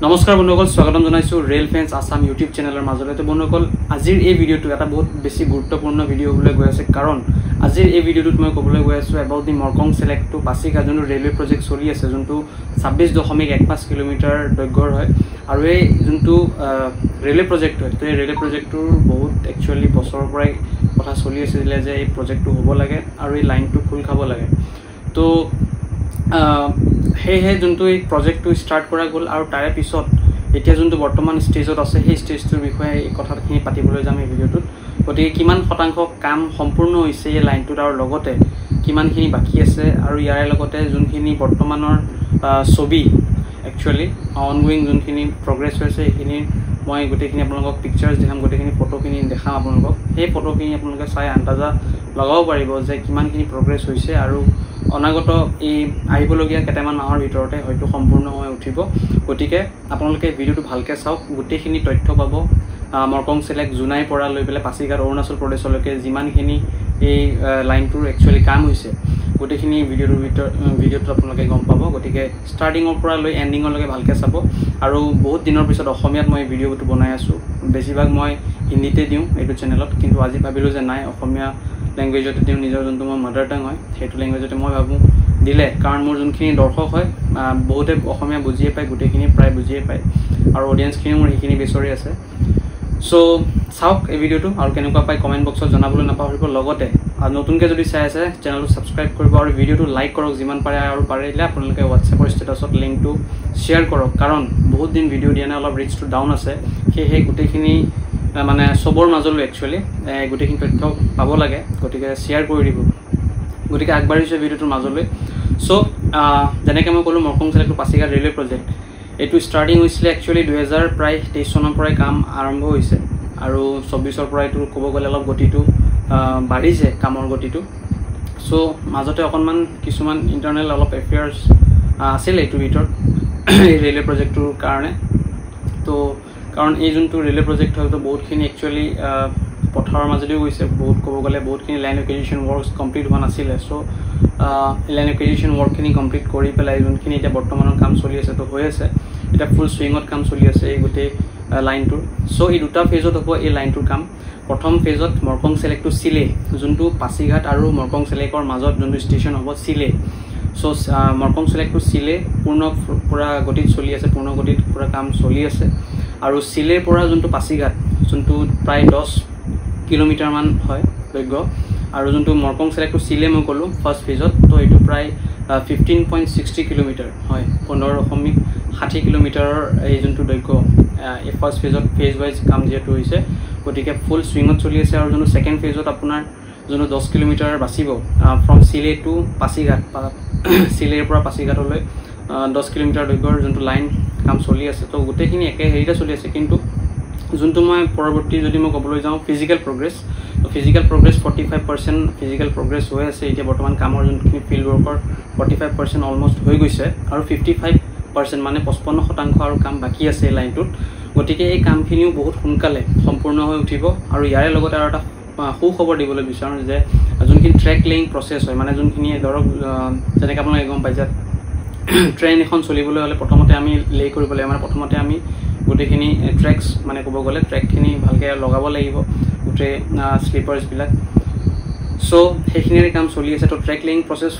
নমস্কাৰ বন্ধুসকল, স্বাগতম জনাইছো ৰেল ফেন্স আসাম ইউটিউব চেনেলৰ মাজলৈতে। বন্ধুসকল, আজিৰ এই ভিডিঅ'টো এটা বহুত বেছি গুৰুত্বপূৰ্ণ ভিডিঅ' হ'বলৈ গৈ আছে, কাৰণ আজিৰ এই ভিডিঅ'টোত মই ক'বলৈ গৈ আছো about the Murkong Selek to Pasighat যোনটো ৰেলৱে প্ৰজেক্ট চলি আছে, যোনটো 26.15 কিলোমিটাৰ দৈৰ্ঘ্যৰ হয়। আৰু এই যোনটো ৰেলৱে প্ৰজেক্ট হয়, তো এই ৰেলৱে প্ৰজেক্টটোৰ বহুত একচুৱেলি বছৰৰ পৰাই কথা চলি আছিলে যে এই প্ৰজেক্টটো হ'ব লাগে আৰু এই লাইনটো খোল খাব লাগে। তো সেয়েহে যোনটো এই প্ৰজেক্টটো ষ্টাৰ্ট কৰা গ'ল, আৰু তাৰে পিছত এতিয়া যোনটো বৰ্তমান ষ্টেজত আছে সেই ষ্টেজটোৰ বিষয়ে এই কথাখিনি পাতিবলৈ যাম এই ভিডিঅ'টোত। গতিকে কিমান শতাংশ কাম সম্পূৰ্ণ হৈছে এই লাইনটোত, আৰু লগতে কিমানখিনি বাকী আছে, আৰু ইয়াৰ লগতে যোনখিনি বৰ্তমানৰ ছবি একচুৱেলি অনগোয়িং যোনখিনি প্ৰগ্ৰেছ হৈছে সেইখিনি মই গোটেইখিনি আপোনালোকক পিকচাৰ্ছ দেখাম, গোটেইখিনি ফটোখিনি দেখাম আপোনালোকক। সেই ফটোখিনি আপোনালোকে চাই আন্দাজা লগাব পাৰিব যে কিমানখিনি প্ৰগ্ৰেছ হৈছে, আৰু অনাগত এই আহিবলগীয়া কেইটামান মাহৰ ভিতৰতে হয়তো সম্পূৰ্ণ হৈ উঠিব। গতিকে আপোনালোকে ভিডিঅ'টো ভালকৈ চাওক, গোটেইখিনি তথ্য পাব। মৰকং সেলেক্ট জোনাইৰ পৰা লৈ পেলাই পাছিঘাট অৰুণাচল প্ৰদেশলৈকে যিমানখিনি এই লাইনটোৰ একচুৱেলি কাম হৈছে গোটেইখিনি ভিডিঅ'টোত আপোনালোকে গম পাব। গতিকে ষ্টাৰ্টিঙৰ পৰা লৈ এণ্ডিঙলৈকে ভালকৈ চাব। আৰু বহুত দিনৰ পিছত অসমীয়াত মই ভিডিঅ'টো বনাই আছোঁ, বেছিভাগ মই হিন্দীতে দিওঁ এইটো চেনেলত, কিন্তু আজি ভাবিলোঁ যে নাই, অসমীয়া লেংগুৱেজতে দিওঁ, নিজৰ যোনটো মোৰ মাডাৰ টাং হয় সেইটো লেংগুৱেজতে মই ভাবোঁ দিলে, কাৰণ মোৰ যোনখিনি দৰ্শক হয় বহুতে অসমীয়া বুজিয়ে পায়, গোটেইখিনি প্ৰায় বুজিয়ে পায়, আৰু অডিয়েঞ্চখিনিও মোৰ সেইখিনি বিচৰি আছে। চ' চাওক এই ভিডিঅ'টো, আৰু কেনেকুৱা পায় কমেণ্ট বক্সত জনাবলৈ নাপাহৰিব। লগতে নতুনকৈ যদি চাই আছে চেনেলটো ছাবস্ক্ৰাইব কৰিব, আৰু ভিডিঅ'টো লাইক কৰক যিমান পাৰে, আৰু পাৰিলে আপোনালোকে হোৱাটছএপৰ ষ্টেটাছত লিংকটো শ্বেয়াৰ কৰক, কাৰণ বহুত দিন ভিডিঅ' দিয়া নাই, অলপ ৰিচটো ডাউন আছে। সেয়েহে গোটেইখিনি মানে চবৰ মাজলৈ একচুৱেলি গোটেইখিনি তথ্য পাব লাগে, গতিকে শ্বেয়াৰ কৰি দিব। গতিকে আগবাঢ়িছোঁ ভিডিঅ'টোৰ মাজলৈ। চ' যেনেকৈ মই ক'লোঁ, Murkong Selek to Pasighat railway project এইটো ষ্টাৰ্টিং হৈছিলে একচুৱেলি 2023 চনৰ পৰাই কাম আৰম্ভ হৈছে, আৰু 24 পৰাই এইটো ক'ব গ'লে অলপ গতিটো বাঢ়িছে, কামৰ গতিটো। চ' মাজতে অকণমান কিছুমান ইণ্টাৰনেল অলপ এফেয়াৰ্ছ আছিলে এইটোৰ ভিতৰত এই ৰেলৱে প্ৰজেক্টটোৰ কাৰণে। তো কাৰণ এই যোনটো ৰেলৱে প্ৰজেক্ট হয়তো বহুতখিনি একচুৱেলি পথাৰৰ মাজেদিও গৈছে, বহুত ক'ব গ'লে বহুতখিনি লেণ্ড একুইজিশ্যন ৱৰ্কছ কমপ্লিট হোৱা নাছিলে। চ' লেণ্ড একুইজিশ্যন ৱৰ্কখিনি কমপ্লিট কৰি পেলাই যোনখিনি এতিয়া বৰ্তমানৰ কাম চলি আছে, তো হৈ আছে এতিয়া ফুল চুইঙত কাম চলি আছে এই গোটেই লাইনটোৰ। চ' এই দুটা ফেজত হ'ব এই লাইনটোৰ কাম। প্ৰথম ফেজত মৰকং সেলেক্ট টু চিলে, যোনটো পাছিঘাট আৰু মৰকং সেলেক্টৰ মাজত যোনটো ষ্টেচন হ'ব চিলে। চ' মৰকং সেলেক্ট টু চিলে পূৰা গতিত চলি আছে, পূৰ্ণ গতিত পূৰা কাম চলি আছে। আৰু চিলেৰ পৰা যোনটো পাছিঘাট, যোনটো প্ৰায় 10 কিলোমিটাৰমান হয় দৈৰ্ঘ্য, আৰু যোনটো মৰকং সেলেক্ট টু চিলে মই ক'লোঁ ফাৰ্ষ্ট ফেজত, তো এইটো প্ৰায় 15.60 কিলোমিটাৰ হয়, 15.60 কিলোমিটাৰৰ এই যোনটো দৈৰ্ঘ্য এই ফাৰ্ষ্ট ফেজত ফেজ ৱাইজ কাম যিহেতু হৈছে, গতিকে ফুল চুইঙত চলি আছে। আৰু যোনটো ছেকেণ্ড ফেজত আপোনাৰ যোনটো 10 কিলোমিটাৰ বাচিব ফ্ৰম চিলে টু পাছিঘাট, চিলেৰ পৰা পাছিঘাটলৈ 10 কিলোমিটাৰ দৈৰ্ঘ্যৰ যোনটো লাইন কাম চলি আছে। তো গোটেইখিনি একে হেৰিতে চলি আছে, কিন্তু যোনটো মই পৰৱৰ্তী যদি মই ক'বলৈ যাওঁ ফিজিকেল প্ৰগ্ৰেছ, তো ফিজিকেল প্ৰগ্ৰেছ 45% ফিজিকেল প্ৰগ্ৰেছ হৈ আছে এতিয়া বৰ্তমান। কামৰ যোনখিনি ফিল্ড ৱৰ্কৰ 45% অলমষ্ট হৈ গৈছে, আৰু 55% মানে 55% আৰু কাম বাকী আছে এই লাইনটোত। গতিকে এই কামখিনিও বহুত সোনকালে সম্পূৰ্ণ হৈ উঠিব। আৰু ইয়াৰে লগতে আৰু এটা সুখবৰ দিবলৈ বিচাৰোঁ যে যোনখিনি ট্ৰেক লেইং প্ৰচেছ হয়, মানে যোনখিনি ধৰক যেনেকৈ আপোনালোকে গম পাই যে ট্ৰেইন এখন চলিবলৈ হ'লে প্ৰথমতে আমি লে কৰিব লাগিব, মানে প্ৰথমতে আমি গোটেইখিনি ট্ৰেকছ মানে ক'ব গ'লে ট্ৰেকখিনি ভালকৈ লগাব লাগিব, গোটেই স্লিপাৰ্ছবিলাক। চ' সেইখিনিৰে কাম চলি আছে। তো ট্ৰেক লেইং প্ৰচেছ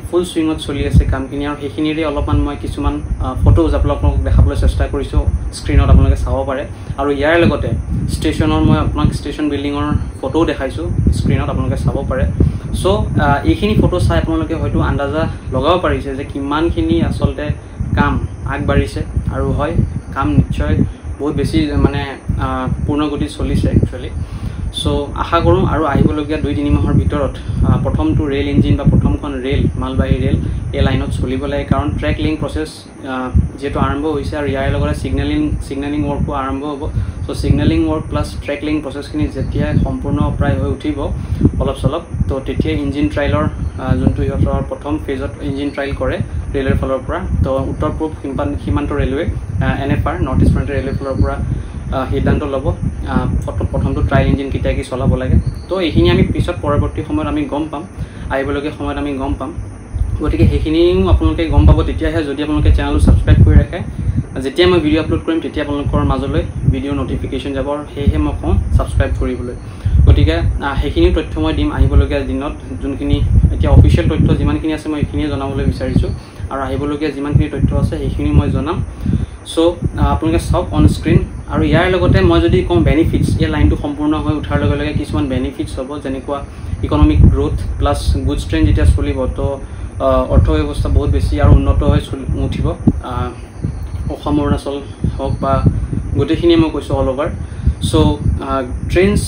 ফুল চুইঙত চলি আছে কামখিনি, আৰু সেইখিনিৰে অলপমান মই কিছুমান ফটোজ আপোনালোকক দেখাবলৈ চেষ্টা কৰিছোঁ, স্ক্ৰীণত আপোনালোকে চাব পাৰে। আৰু ইয়াৰ লগতে ষ্টেচনৰ মই আপোনাক ষ্টেচন বিল্ডিঙৰ ফটোও দেখাইছোঁ, স্ক্ৰীণত আপোনালোকে চাব পাৰে। চ' এইখিনি ফটো চাই আপোনালোকে হয়তো আন্দাজা লগাব পাৰিছে যে কিমানখিনি আচলতে কাম আগবাঢ়িছে, আৰু হয় কাম নিশ্চয় বহুত বেছি মানে পূৰ্ণগতিত চলিছে একচুৱেলি। চ' আশা কৰোঁ আৰু আহিবলগীয়া 2-3 মাহৰ ভিতৰত প্ৰথমটো ৰেল ইঞ্জিন বা প্ৰথমখন ৰেল মালবাহী ৰেল এই লাইনত চলিব লাগে, কাৰণ ট্ৰেক লিংক প্ৰচেছ যিহেতু আৰম্ভ হৈছে, আৰু ইয়াৰ লগতে ছিগনেলিং ৱৰ্কো আৰম্ভ হ'ব। So' signalling work plus track link প্ৰচেছখিনি যেতিয়া সম্পূৰ্ণ প্ৰায় হৈ উঠিব অলপ চলপ, তো তেতিয়াই ইঞ্জিন ট্ৰাইলৰ যোনটো সিহঁতৰ প্ৰথম ফেজত ইঞ্জিন ট্ৰাইল কৰে ৰেলৱেৰ ফালৰ পৰা। তো উত্তৰ পূব সীমান্ত railway NFR north east frontier ৰেলৱেৰ ফালৰ পৰা সিদ্ধান্ত ল'ব প্ৰথমটো ট্ৰাইল ইঞ্জিন কেতিয়া কি চলাব লাগে। তো এইখিনি আমি পিছত পৰৱৰ্তী সময়ত আমি গম পাম, আহিবলগীয়া সময়ত আমি গম পাম। গতিকে সেইখিনিও আপোনালোকে গম পাব তেতিয়াহে যদি আপোনালোকে চেনেলটো ছাবস্ক্ৰাইব কৰি ৰাখে যেতিয়া মই ভিডিঅ' আপলোড কৰিম তেতিয়া আপোনালোকৰ মাজলৈ ভিডিঅ' নটিফিকেশ্যন যাব আৰু সেয়েহে মই কওঁ ছাবস্ক্ৰাইব কৰিবলৈ গতিকে সেইখিনি তথ্য মই দিম আহিবলগীয়া দিনত যোনখিনি এতিয়া অফিচিয়েল তথ্য যিমানখিনি আছে মই এইখিনিয়ে জনাবলৈ বিচাৰিছোঁ আৰু আহিবলগীয়া যিমানখিনি তথ্য আছে সেইখিনি মই জনাম সো আপোনালোকে চাওক অন স্ক্ৰীন আৰু ইয়াৰ লগতে মই যদি কওঁ বেনিফিটছ এই লাইনটো সম্পূৰ্ণ হৈ উঠাৰ লগে লগে কিছুমান বেনিফিটছ হ'ব যেনেকুৱা economic growth plus goods train যেতিয়া চলিব তো অৰ্থব্যৱস্থা বহুত বেছি আৰু উন্নত হৈ উঠিব অসম অৰুণাচল হওক বা গোটেইখিনিয়ে মই কৈছোঁ অল অভাৰ সো ট্ৰেইনছ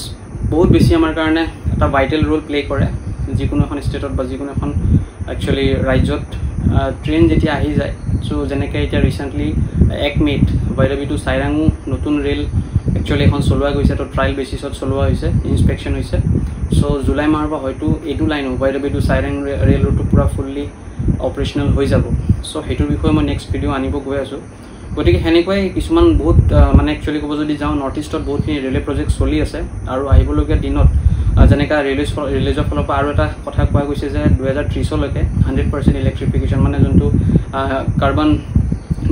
বহুত বেছি আমাৰ কাৰণে এটা ভাইটেল ৰোল প্লে কৰে যিকোনো এখন ষ্টেটত বা যিকোনো এখন একচুৱেলি ৰাজ্যত ট্ৰেইন যেতিয়া আহি যায় সো যেনেকৈ এতিয়া ৰিচেণ্টলি 1 মে'ত ভৈৰৱী টু চাইৰাঙো নতুন ৰেল একচুৱেলি এখন চলোৱা গৈছে তো ট্ৰায়েল বেচিছত চলোৱা হৈছে ইনস্পেকশ্যন হৈছে সো জুলাই মাহৰ পৰা হয়তো এইটো Lino Bhairavi to Sairang rail ৰুটটো পূৰা ফুল্লি অপাৰেশ্যনেল হৈ যাব সো সেইটোৰ বিষয়ে মই নেক্সট ভিডিঅ' আনিব গৈ আছোঁ গতিকে সেনেকুৱাই কিছুমান বহুত মানে একচুৱেলি ক'ব যদি যাওঁ নৰ্থ ইষ্টত বহুতখিনি ৰেলৱে প্ৰজেক্ট চলি আছে আৰু আহিবলগীয়া দিনত যেনেকৈ ৰেলৱেজৰ ফালৰ পৰা আৰু এটা কথা কোৱা গৈছে যে 2030লৈকে 100% ইলেক্ট্ৰিফিকেশ্যন মানে যোনটো carbon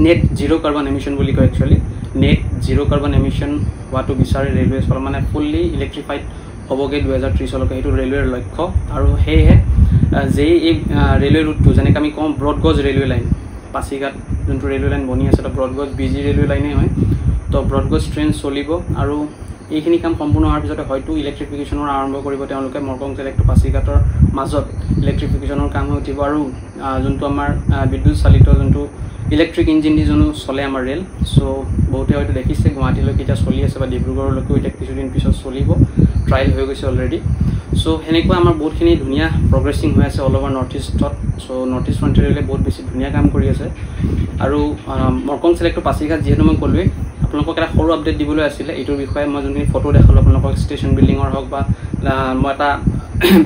net zero' carbon emission বুলি কয় actually net zero' carbon emission হোৱাটো বিচাৰে ৰেলৱেজ ফালৰ মানে ফুল্লি ইলেক্ট্ৰিফাইড হ'বগৈ 2030লৈকে সেইটো ৰেলৱেৰ লক্ষ্য আৰু সেয়েহে যে এই ৰেলৱে ৰুটটো যেনেকৈ আমি কওঁ ব্ৰডগজ ৰেলৱে লাইন পাছিঘাট যোনটো ৰেলৱে লাইন বনি আছে তো ব্ৰডগজ বিজি ৰেলৱে লাইনেই হয় তো ব্ৰডগজ ট্ৰেইন চলিব আৰু এইখিনি কাম সম্পূৰ্ণ হোৱাৰ পিছতে হয়তো ইলেক্ট্ৰিফিকেশ্যনৰ আৰম্ভ কৰিব তেওঁলোকে মৰকং চেলেক্ট টু পাছিঘাটৰ মাজত ইলেক্ট্ৰিফিকেশ্যনৰ কাম হৈ উঠিব আৰু যোনটো আমাৰ বিদ্যুৎ চালিত যোনটো ইলেক্ট্ৰিক ইঞ্জিন দি যোনটো চলে আমাৰ ৰেল সো বহুতে হয়তো দেখিছে গুৱাহাটীলৈকে এতিয়া চলি আছে বা ডিব্ৰুগড়লৈকেও এতিয়া কিছুদিন পিছত চলিব ট্ৰায়েল হৈ গৈছে অলৰেডি সো সেনেকুৱা আমাৰ বহুতখিনি ধুনীয়া প্ৰগ্ৰেছিং হৈ আছে অল অভাৰ নৰ্থ ইষ্টত সো নৰ্থ ইষ্ট ফ্ৰণ্টিয়াৰ ৰেলে বহুত বেছি ধুনীয়া কাম কৰি আছে আৰু মৰকং চেলেক্ট টু পাছিঘাট যিহেতু মই ক'লোৱেই আপোনালোকক এটা সৰু আপডেট দিবলৈ আছিলে এইটোৰ বিষয়ে মই যোনখিনি ফটো দেখালোঁ আপোনালোকক ষ্টেচন বিল্ডিঙৰ হওক বা মই এটা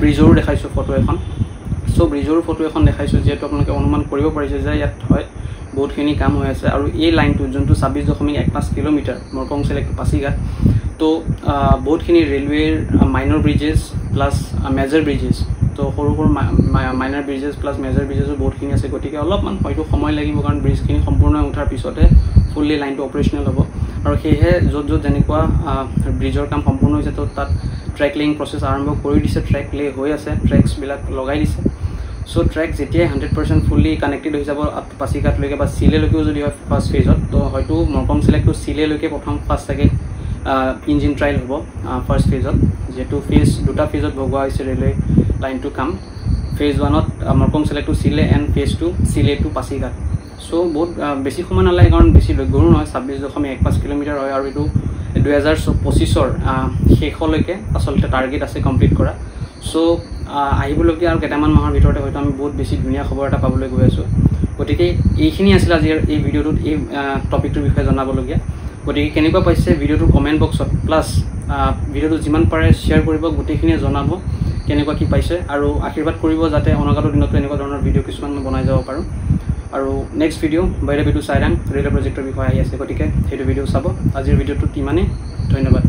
ব্ৰিজৰো দেখাইছোঁ ফটো এখন সো ব্ৰিজৰো ফটো এখন দেখাইছোঁ যিহেতু আপোনালোকে অনুমান কৰিব পাৰিছে যে ইয়াত হয় বহুতখিনি কাম হৈ আছে আৰু এই লাইনটো যোনটো 26.15 কিলোমিটাৰ মৰকং চেলেক্ট টু পাছিঘাট তো বহুতখিনি ৰেলৱেৰ minor bridges plus major bridges তো সৰু সৰু মাইনাৰ ব্ৰিজেছ প্লাছ মেজৰ ব্ৰিজেছো বহুতখিনি আছে গতিকে অলপমান হয়তো সময় লাগিব কাৰণ ব্ৰিজখিনি সম্পূৰ্ণ উঠাৰ পিছতে ফুল্লি লাইনটো অপাৰেশ্যনেল হ'ব আৰু সেয়েহে য'ত য'ত যেনেকুৱা ব্ৰিজৰ কাম সম্পূৰ্ণ হৈছে তো তাত ট্ৰেক লেইং প্ৰচেছ আৰম্ভ কৰি দিছে ট্ৰেক লে হৈ আছে ট্ৰেকছবিলাক লগাই দিছে সো ট্ৰেক যেতিয়াই 100% ফুল্লি কানেক্টেড হৈ যাব পাছিঘাটলৈকে বা চিলেলৈকেও যদি হয় ফাৰ্ষ্ট ফেজত তো হয়তো মৰকং চেলেক্ট টু চিলেলৈকে প্ৰথম ফাৰ্ষ্ট থাকে ইঞ্জিন ট্ৰায়েল হ'ব ফাৰ্ষ্ট ফেজত যিহেতু দুটা ফেজত ভগোৱা হৈছে ৰেলৱে লাইনটো কাম ফেজ 1ত Murkongselek to Sille and phase 2 Sille to Pasighat so বহুত বেছি সময় নালাগে কাৰণ বেছি দৈৰ্ঘ্যও নহয় 26.15 কিলোমিটাৰ হয় আৰু এইটো 2025ৰ শেষলৈকে আচলতে টাৰ্গেট আছে কমপ্লিট কৰা সো আহিবলগীয়া আৰু কেইটামান মাহৰ ভিতৰতে হয়তো আমি বহুত বেছি ধুনীয়া খবৰ এটা পাবলৈ গৈ আছোঁ গতিকে এইখিনি আছিল আজিৰ এই ভিডিঅ'টোত এই টপিকটোৰ বিষয়ে জনাবলগীয়া গতিকে কেনেকুৱা পাইছে ভিডিঅ'টো কমেণ্ট বক্সত প্লাছ ভিডিঅ'টো যিমান পাৰে শ্বেয়াৰ কৰিব গোটেইখিনিয়ে জনাব কেনেকুৱা কি পাইছে আৰু আশীৰ্বাদ কৰিব যাতে অনাগত দিনতো এনেকুৱা ধৰণৰ ভিডিঅ' কিছুমান বনাই যাব পাৰোঁ আৰু next video' Bhairabi to Sairang rail প্ৰজেক্টৰ বিষয়ে আহি আছে গতিকে সেইটো ভিডিঅ' চাব আজিৰ ভিডিঅ'টোত ইমানেই ধন্যবাদ